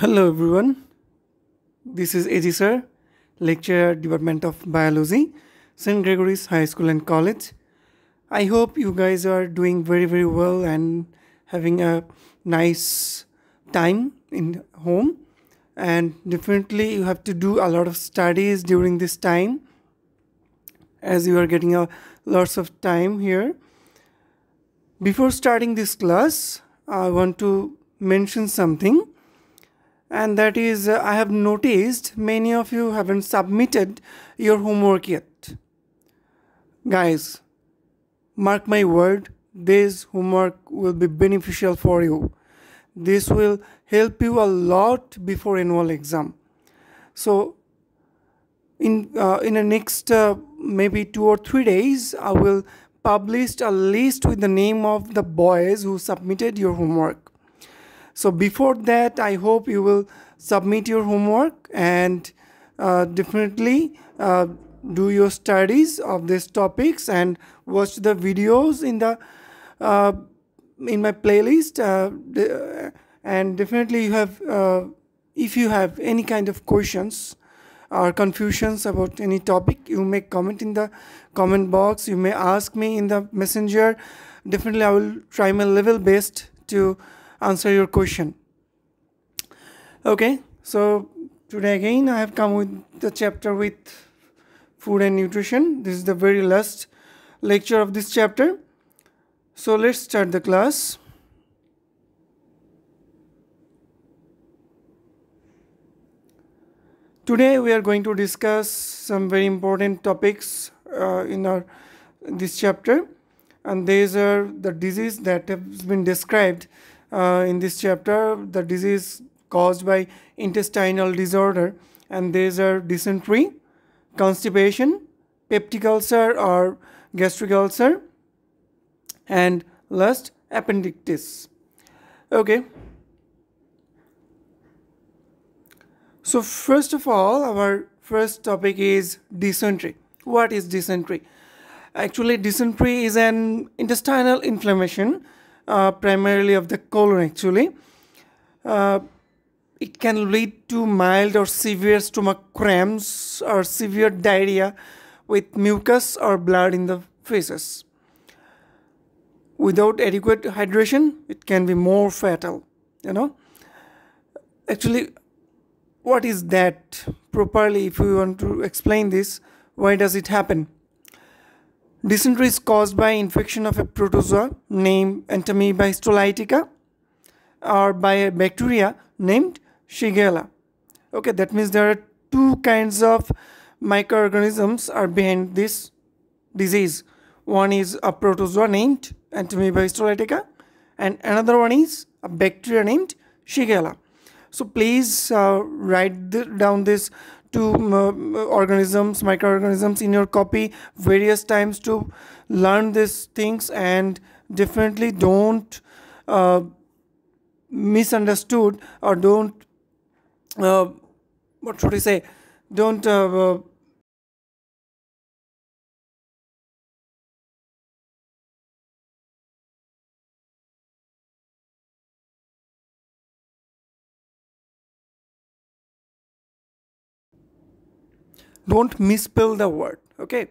Hello everyone, this is AG sir, lecturer Department of Biology, St. Gregory's High School and College. I hope you guys are doing very well and having a nice time in home, and definitely you have to do a lot of studies during this time as you are getting lots of time here. Before starting this class, I want to mention something, and that is I have noticed many of you haven't submitted your homework yet. Guys, mark my word, this homework will be beneficial for you. This will help you a lot before annual exam. So in the next maybe 2 or 3 days, I will publish a list with the name of the boys who submitted your homework. So before that, I hope you will submit your homework and definitely do your studies of these topics and watch the videos in my playlist. And definitely you have, if you have any kind of questions or confusions about any topic, you may comment in the comment box. You may ask me in the messenger. Definitely I will try my level best to answer your question. Okay, so today again I have come with the chapter with food and nutrition. This is the very last lecture of this chapter. So let's start the class. Today we are going to discuss some very important topics in this chapter, and these are the disease that has been described in this chapter, the disease caused by intestinal disorder, and these are dysentery, constipation, peptic ulcer or gastric ulcer, and last appendicitis. Okay. So first of all, our first topic is dysentery. What is dysentery? Actually, dysentery is an intestinal inflammation, primarily of the colon actually. It can lead to mild or severe stomach cramps or severe diarrhea with mucus or blood in the feces. Without adequate hydration, it can be more fatal, Actually, what is that properly? If we want to explain this, why does it happen? Dysentery is caused by infection of a protozoa named Amoeba histolytica or by a bacteria named Shigella. Okay, that means there are two kinds of microorganisms are behind this disease. One is a protozoa named Amoeba histolytica, and another one is a bacteria named Shigella. So please write down these two microorganisms in your copy various times to learn these things, and definitely don't misunderstood or don't what should I say? Don't don't misspell the word. Okay.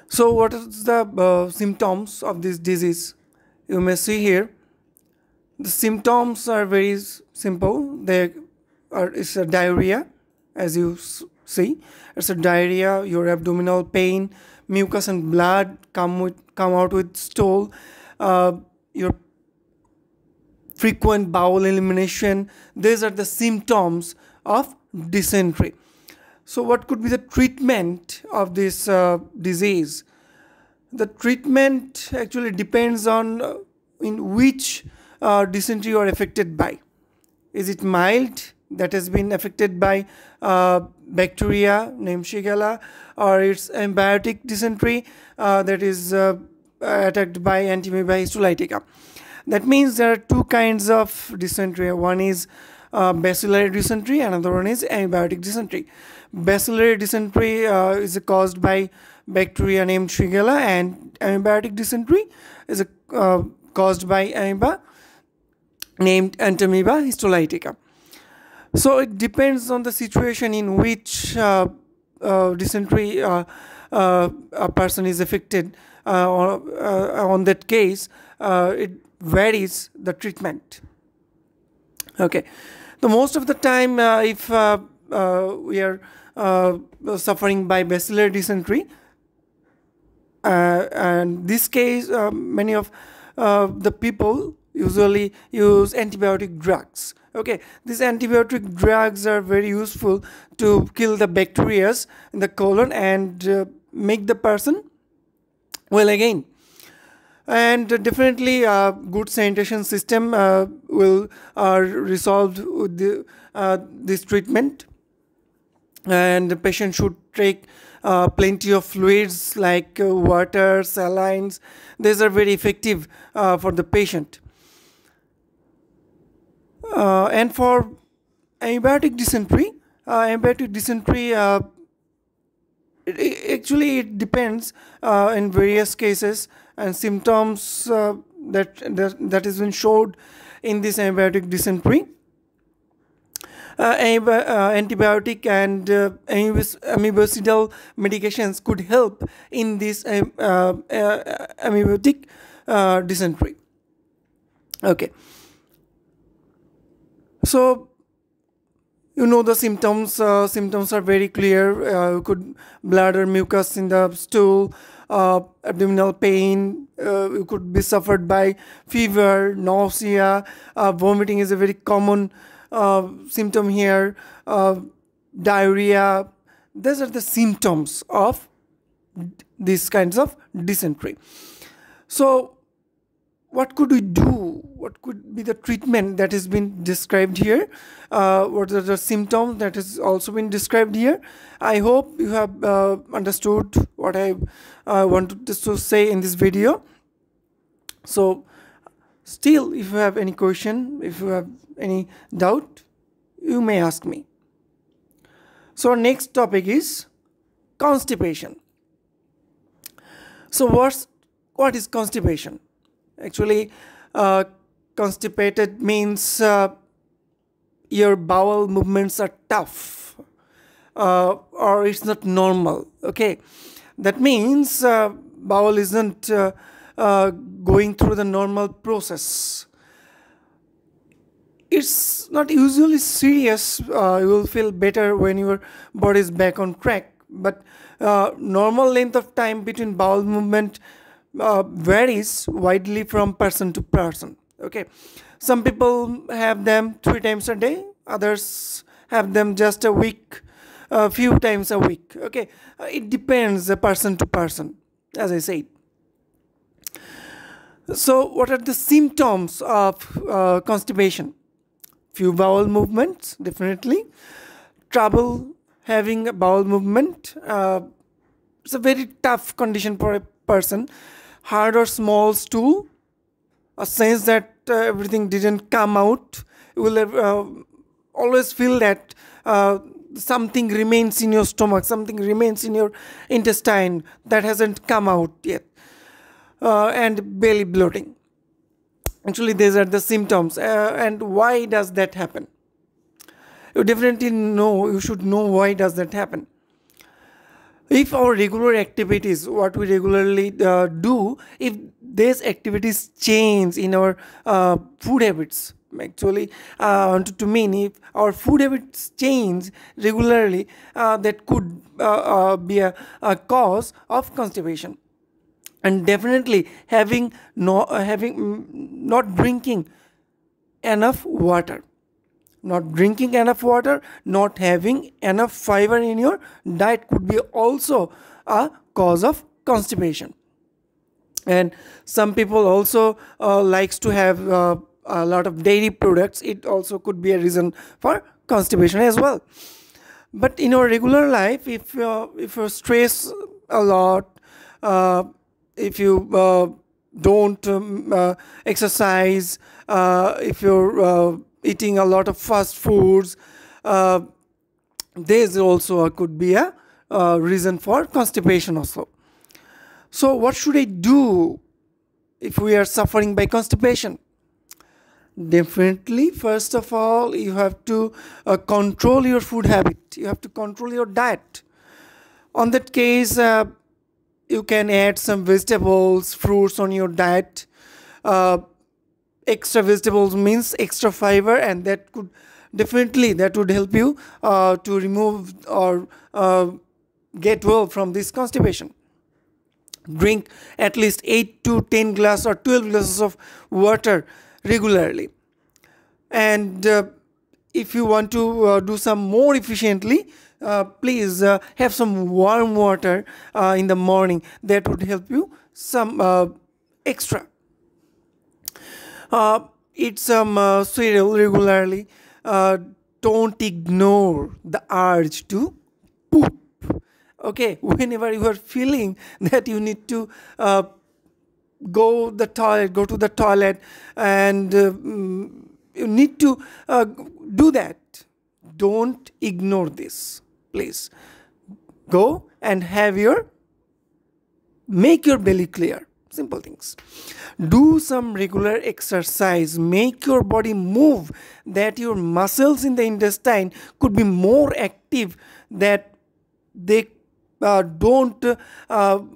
So what is the symptoms of this disease? You may see here. The symptoms are very simple. It's a diarrhea, as you see. It's a diarrhea. Your abdominal pain, mucus and blood come out with stool. Your frequent bowel elimination. These are the symptoms of dysentery. So what could be the treatment of this disease? The treatment actually depends on in which dysentery you are affected by. Is it mild, that has been affected by bacteria named Shigella, or it's ambiotic dysentery that is attacked by Amoeba histolytica? That means there are two kinds of dysentery. One is bacillary dysentery, another one is ambiotic dysentery. Bacillary dysentery is caused by bacteria named Shigella, and ambiotic dysentery is caused by Amoeba named Entamoeba histolytica. So it depends on the situation in which dysentery a person is affected. On that case, it varies the treatment. Okay, the most of the time, if we are suffering by bacillary dysentery, and this case, many of the people usually use antibiotic drugs. Okay, these antibiotic drugs are very useful to kill the bacteria in the colon and make the person well again. And definitely a good sanitation system will resolve with this treatment, and the patient should take plenty of fluids like water, salines. These are very effective for the patient. And for antibiotic dysentery, actually it depends in various cases and symptoms that is been showed in this antibiotic dysentery. Antibiotic and amoebicidal medications could help in this amoebic dysentery. Okay, so you know the symptoms. Symptoms are very clear. You could bladder mucus in the stool, abdominal pain. You could be suffered by fever, nausea, vomiting is a very common symptom here. Diarrhea. These are the symptoms of these kinds of dysentery. So what could we do? What could be the treatment that has been described here? What are the symptoms that has also been described here? I hope you have understood what I wanted to say in this video. So still, if you have any question, if you have any doubt, you may ask me. So our next topic is constipation. So what is constipation? Actually, constipated means your bowel movements are tough or it's not normal. Okay, that means bowel isn't going through the normal process. It's not usually serious. You will feel better when your body is back on track. But normal length of time between bowel movement varies widely from person to person. Okay, some people have them 3 times a day. Others have them just a week, a few times a week. Okay, it depends person to person, as I said. So, what are the symptoms of constipation? Few bowel movements, definitely. Trouble having a bowel movement. It's a very tough condition for a person. Hard or small stool. A sense that everything didn't come out. You will always feel that something remains in your stomach, something remains in your intestine that hasn't come out yet. And belly bloating. Actually, these are the symptoms. And why does that happen? You definitely know, you should know why does that happen. If our regular activities, what we regularly do, if these activities change in our food habits, actually, I wanted to mean if our food habits change regularly, that could be a cause of constipation. And definitely not drinking enough water. Not drinking enough water, not having enough fiber in your diet could be also a cause of constipation. And some people also likes to have a lot of dairy products. It also could be a reason for constipation as well. But in our regular life, if you stress a lot, if you don't exercise, if you're eating a lot of fast foods, there's also could be a reason for constipation also. So what should I do if we are suffering by constipation? Definitely, first of all, you have to control your food habit. You have to control your diet. On that case, you can add some vegetables, fruits on your diet. Uh, Extra vegetables means extra fiber, and that could definitely that would help you to remove or get well from this constipation. Drink at least 8 to 10 glass or 12 glasses of water regularly. And if you want to do some more efficiently, please have some warm water in the morning. That would help you some extra. Eat some cereal regularly. Don't ignore the urge to poop. Okay, whenever you are feeling that you need to go to the toilet, and you need to do that. Don't ignore this, please. Go and make your belly clear. Simple things. Do some regular exercise. Make your body move, that your muscles in the intestine could be more active, that they don't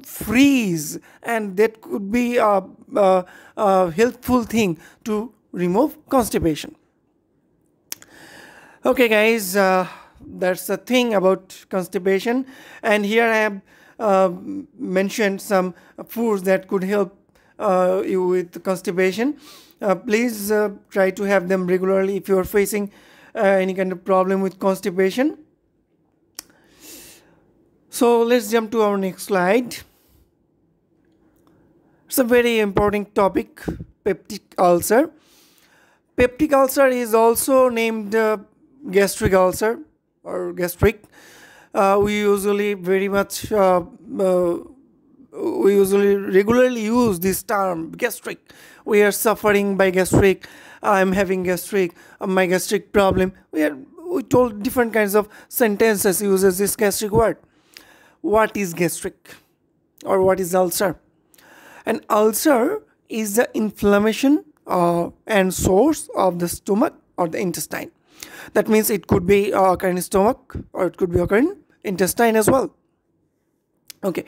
freeze, and that could be a helpful thing to remove constipation. Okay, guys, that's the thing about constipation, and here I have mentioned some foods that could help you with constipation. Please try to have them regularly if you are facing any kind of problem with constipation. So let's jump to our next slide. It's a very important topic, peptic ulcer. Peptic ulcer is also named gastric ulcer or gastric. We usually regularly use this term, gastric. We are suffering by gastric. I'm having gastric. My gastric problem. We told different kinds of sentences uses this gastric word. What is gastric, or what is ulcer? An ulcer is the inflammation and source of the stomach or the intestine. That means it could be occurring in stomach, or it could be occurring intestine as well. Okay,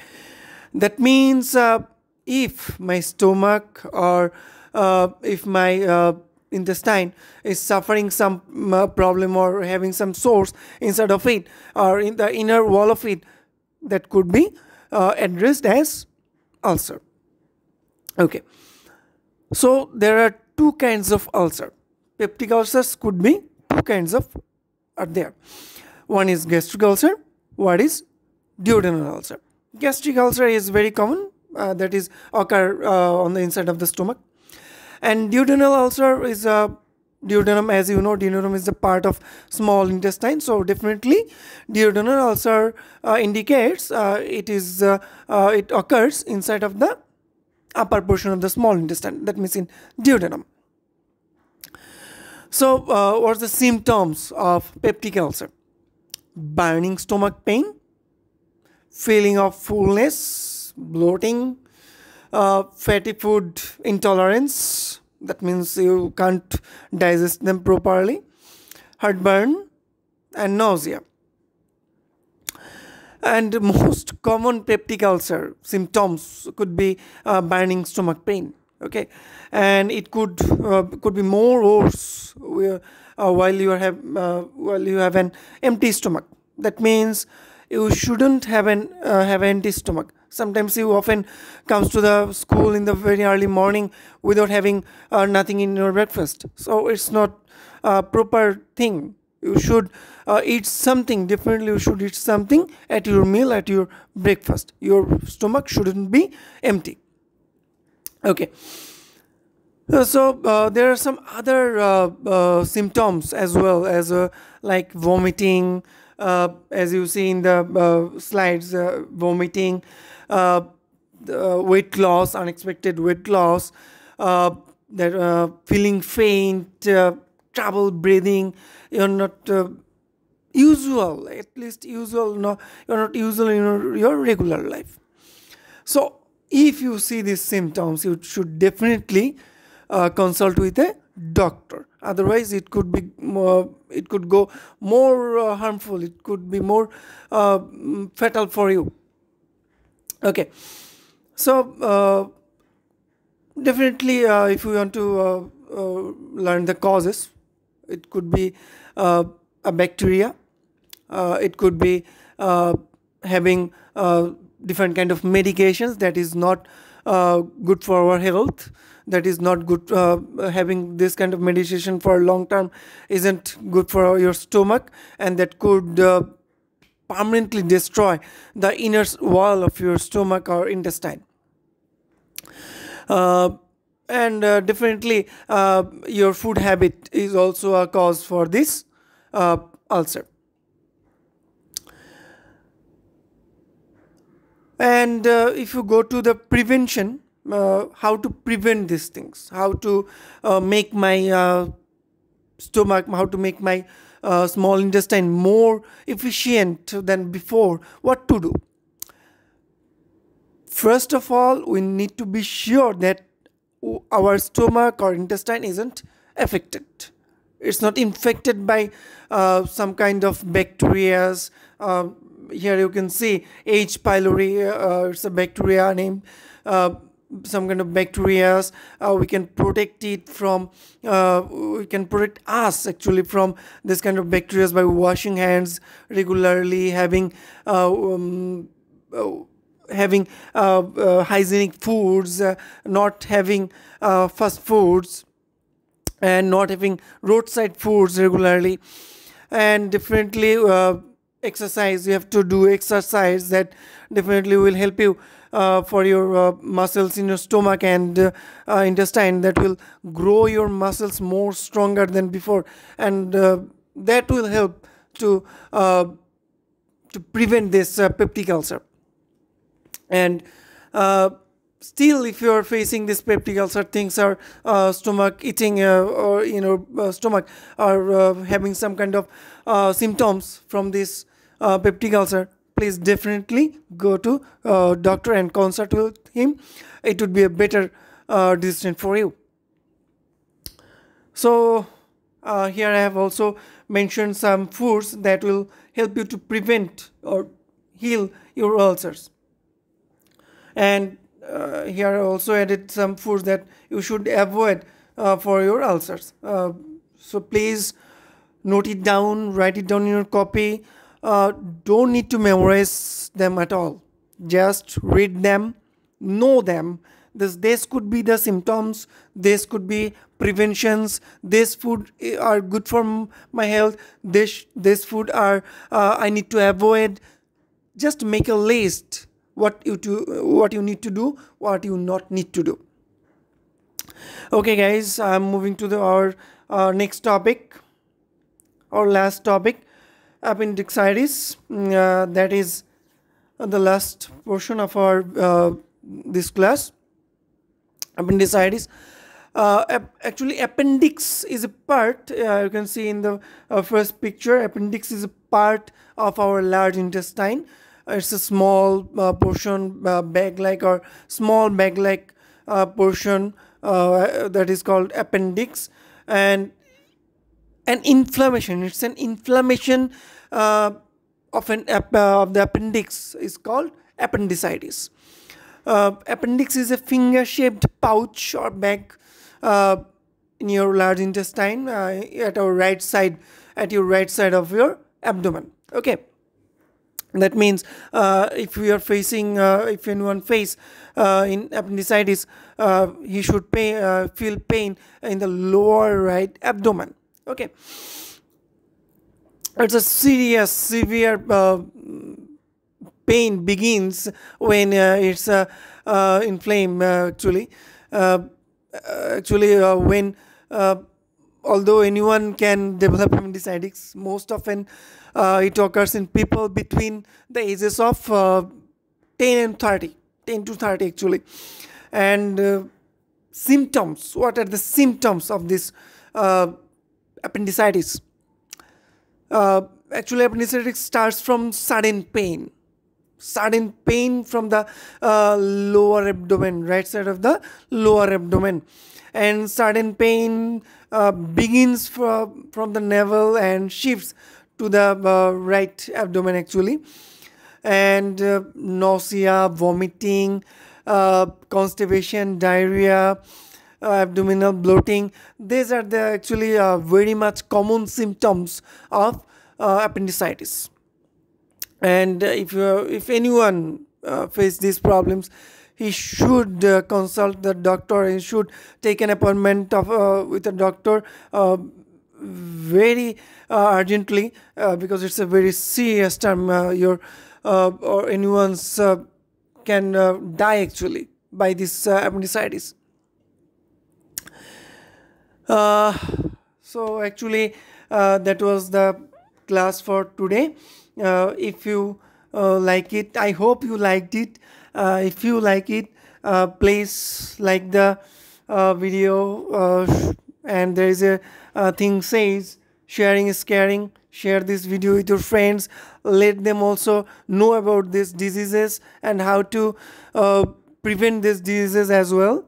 that means if my stomach or if my intestine is suffering some problem or having some source inside of it or in the inner wall of it, that could be addressed as ulcer. Okay, so there are two kinds of ulcer. Peptic ulcers could be two kinds of are there. One is gastric ulcer, what is duodenal ulcer. Gastric ulcer is very common, that is occur on the inside of the stomach. And duodenal ulcer is duodenum, as you know, duodenum is the part of small intestine. So definitely duodenal ulcer indicates it occurs inside of the upper portion of the small intestine, that means in duodenum. So what's the symptoms of peptic ulcer? Burning stomach pain, feeling of fullness, bloating, fatty food intolerance, that means you can't digest them properly, heartburn, and nausea. And most common peptic ulcer symptoms could be burning stomach pain. Okay, and it could be more worse while you have an empty stomach. That means you shouldn't have an empty stomach. Sometimes you often comes to the school in the very early morning without having nothing in your breakfast. So it's not a proper thing. You should eat something differently. You should eat something at your meal, at your breakfast. Your stomach shouldn't be empty. Okay. So there are some other symptoms as well, as like vomiting, as you see in the slides, vomiting, weight loss, unexpected weight loss, feeling faint, trouble breathing. You're not usual, at least usual. No, you're not usual in your regular life. So if you see these symptoms, you should definitely consult with a doctor. Otherwise, it could be it could go more harmful. It could be more fatal for you. Okay, so definitely, if we want to learn the causes, it could be a bacteria. It could be having different kind of medications that is not good for our health. That is not good. Having this kind of medication for long term isn't good for your stomach, and that could permanently destroy the inner wall of your stomach or intestine. And definitely, your food habit is also a cause for this ulcer. And if you go to the prevention, how to prevent these things, how to make my stomach, how to make my small intestine more efficient than before, what to do? First of all, we need to be sure that our stomach or intestine isn't affected. It's not infected by some kind of bacteria. Here you can see H. pylori, it's a bacteria name, some kind of bacteria. We can protect it from, we can protect us actually from this kind of bacteria by washing hands regularly, having hygienic foods, not having fast foods, and not having roadside foods regularly, and definitely exercise. You have to do exercise. That definitely will help you for your muscles in your stomach and intestine. That will grow your muscles more stronger than before, and that will help to prevent this peptic ulcer. And still, if you are facing this peptic ulcer, things are stomach eating or stomach are having some kind of symptoms from this peptic ulcer, please definitely go to doctor and consult with him. It would be a better decision for you. So here I have also mentioned some foods that will help you to prevent or heal your ulcers. And here I also added some foods that you should avoid for your ulcers. So please note it down, write it down in your copy. Don't need to memorize them at all. Just read them, know them. This could be the symptoms. This could be preventions. This food are good for my health. This food are I need to avoid. Just make a list. What you need to do, what you not need to do. Okay, guys, I'm moving to our next topic, our last topic, appendicitis. That is the last portion of our this class. Appendicitis. Actually, appendix is a part. You can see in the first picture. Appendix is a part of our large intestine. It's a small portion, bag-like or small bag-like portion that is called appendix, and an inflammation. It's an inflammation of the appendix is called appendicitis. Appendix is a finger-shaped pouch or bag in your large intestine at your right side of your abdomen. Okay. That means if we are facing, if anyone face in appendicitis, he should feel pain in the lower right abdomen. Okay, it's a severe pain begins when it's inflamed. When although anyone can develop appendicitis, most often it occurs in people between the ages of 10 to 30 actually. And symptoms, what are the symptoms of this appendicitis? Actually, appendicitis starts from sudden pain. sudden pain from the lower abdomen, right side of the lower abdomen, and sudden pain begins from the navel and shifts to the right abdomen actually, and nausea, vomiting, constipation, diarrhea, abdominal bloating. These are the actually very much common symptoms of appendicitis. And if anyone face these problems, he should consult the doctor and should take an appointment with a doctor very urgently, because it's a very serious term. Your or anyone's can die actually by this appendicitis. So actually that was the class for today. If you like it, I hope you liked it. If you like it, please like the video, and there is a thing says sharing is caring. Share this video with your friends, let them also know about these diseases and how to prevent these diseases as well.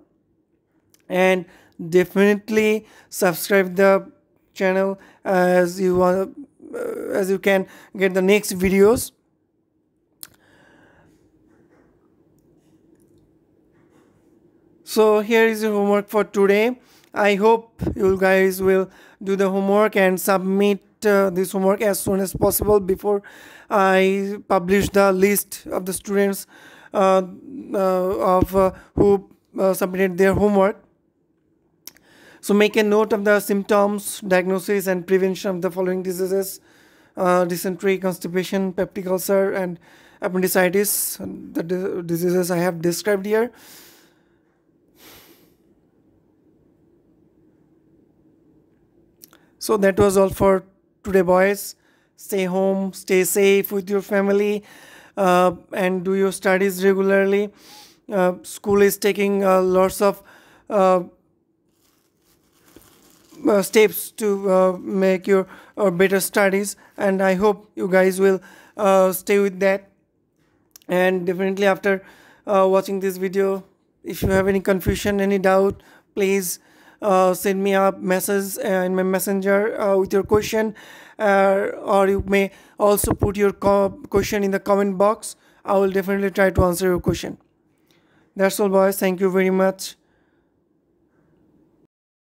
And definitely subscribe the channel as you want, as you can get the next videos. So here is your homework for today. I hope you guys will do the homework and submit this homework as soon as possible before I publish the list of the students who submitted their homework. So make a note of the symptoms, diagnosis and prevention of the following diseases: dysentery, constipation, peptic ulcer and appendicitis, the diseases I have described here. So that was all for today, boys. Stay home, stay safe with your family, and do your studies regularly. School is taking lots of steps to make your better studies, and I hope you guys will stay with that. And definitely after watching this video, if you have any confusion, any doubt, please send me a message in my messenger with your question, or you may also put your question in the comment box. I will definitely try to answer your question. That's all, boys. Thank you very much.